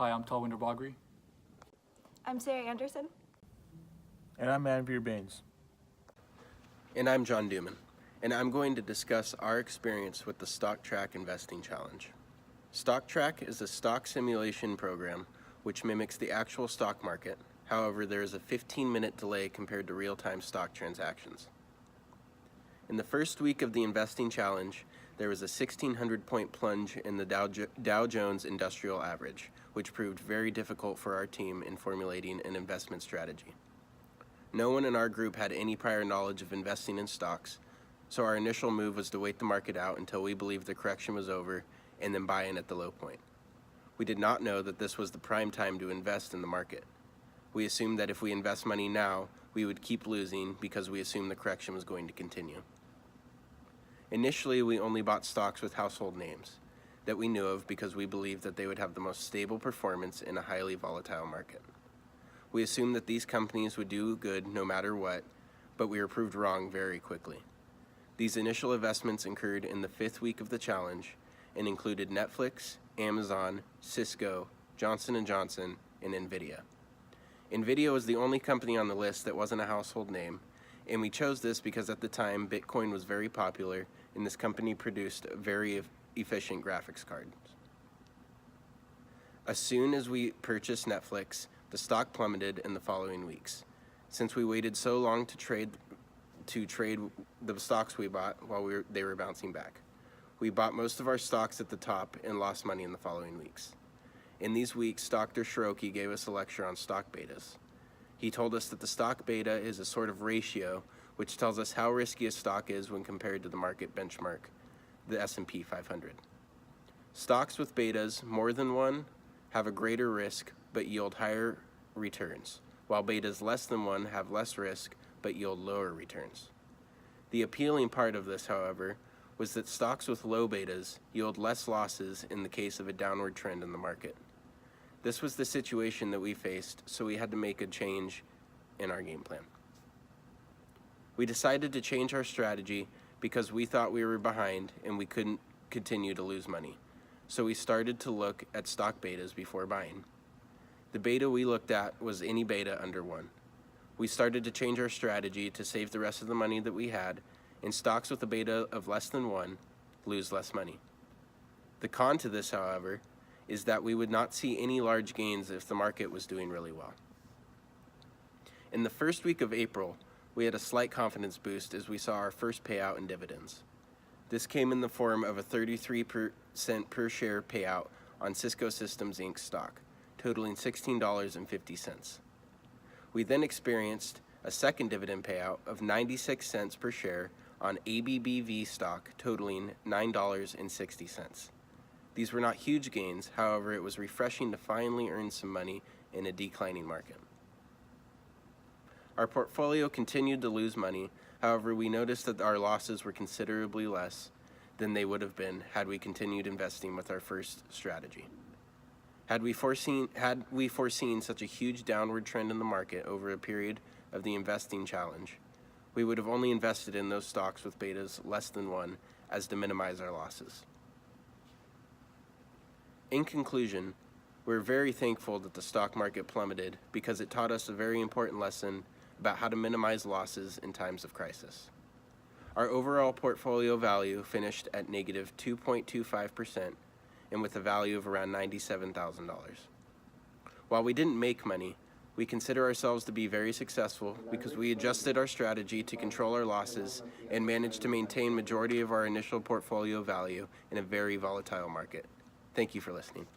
Hi, I'm Talwinder. I'm Sarah Anderson. And I'm Manveer Baines. And I'm John Duman, and I'm going to discuss our experience with the StockTrak Investing Challenge. StockTrak is a stock simulation program which mimics the actual stock market. However, there is a 15-minute delay compared to real-time stock transactions. In the first week of the Investing Challenge, there was a 1,600-point plunge in the Dow Jones Industrial Average, which proved very difficult for our team in formulating an investment strategy. No one in our group had any prior knowledge of investing in stocks, so our initial move was to wait the market out until we believed the correction was over and then buy in at the low point. We did not know that this was the prime time to invest in the market. We assumed that if we invest money now, we would keep losing because we assumed the correction was going to continue. Initially, we only bought stocks with household names that we knew of because we believed that they would have the most stable performance in a highly volatile market. We assumed that these companies would do good no matter what, but we were proved wrong very quickly. These initial investments occurred in the 5th week of the challenge and included Netflix, Amazon, Cisco, Johnson & Johnson, and Nvidia. Nvidia was the only company on the list that wasn't a household name, and we chose this because at the time Bitcoin was very popular and this company produced very efficient graphics cards. As soon as we purchased Netflix, the stock plummeted in the following weeks. Since we waited so long to trade the stocks we bought while they were bouncing back. We bought most of our stocks at the top and lost money in the following weeks. In these weeks, Dr. Shahrokhi gave us a lecture on stock betas. He told us that the stock beta is a sort of ratio which tells us how risky a stock is when compared to the market benchmark, the S&P 500. Stocks with betas more than 1 have a greater risk but yield higher returns, while betas less than 1 have less risk but yield lower returns. The appealing part of this, however, was that stocks with low betas yield less losses in the case of a downward trend in the market. This was the situation that we faced, so we had to make a change in our game plan. We decided to change our strategy because we thought we were behind and we couldn't continue to lose money. So we started to look at stock betas before buying. The beta we looked at was any beta under 1. We started to change our strategy to save the rest of the money that we had, and stocks with a beta of less than 1 lose less money. The con to this, however, is that we would not see any large gains if the market was doing really well. In the first week of April, we had a slight confidence boost as we saw our first payout in dividends. This came in the form of a 33% per share payout on Cisco Systems Inc. stock, totaling $16.50. We then experienced a second dividend payout of 96 cents per share on ABBV stock, totaling $9.60. These were not huge gains, however, it was refreshing to finally earn some money in a declining market. Our portfolio continued to lose money, however, we noticed that our losses were considerably less than they would have been had we continued investing with our first strategy. Had we foreseen such a huge downward trend in the market over a period of the investing challenge, we would have only invested in those stocks with betas less than 1 as to minimize our losses. In conclusion, we're very thankful that the stock market plummeted because it taught us a very important lesson about how to minimize losses in times of crisis. Our overall portfolio value finished at negative 2.25% and with a value of around $97,000. While we didn't make money, we consider ourselves to be very successful because we adjusted our strategy to control our losses and managed to maintain majority of our initial portfolio value in a very volatile market. Thank you for listening.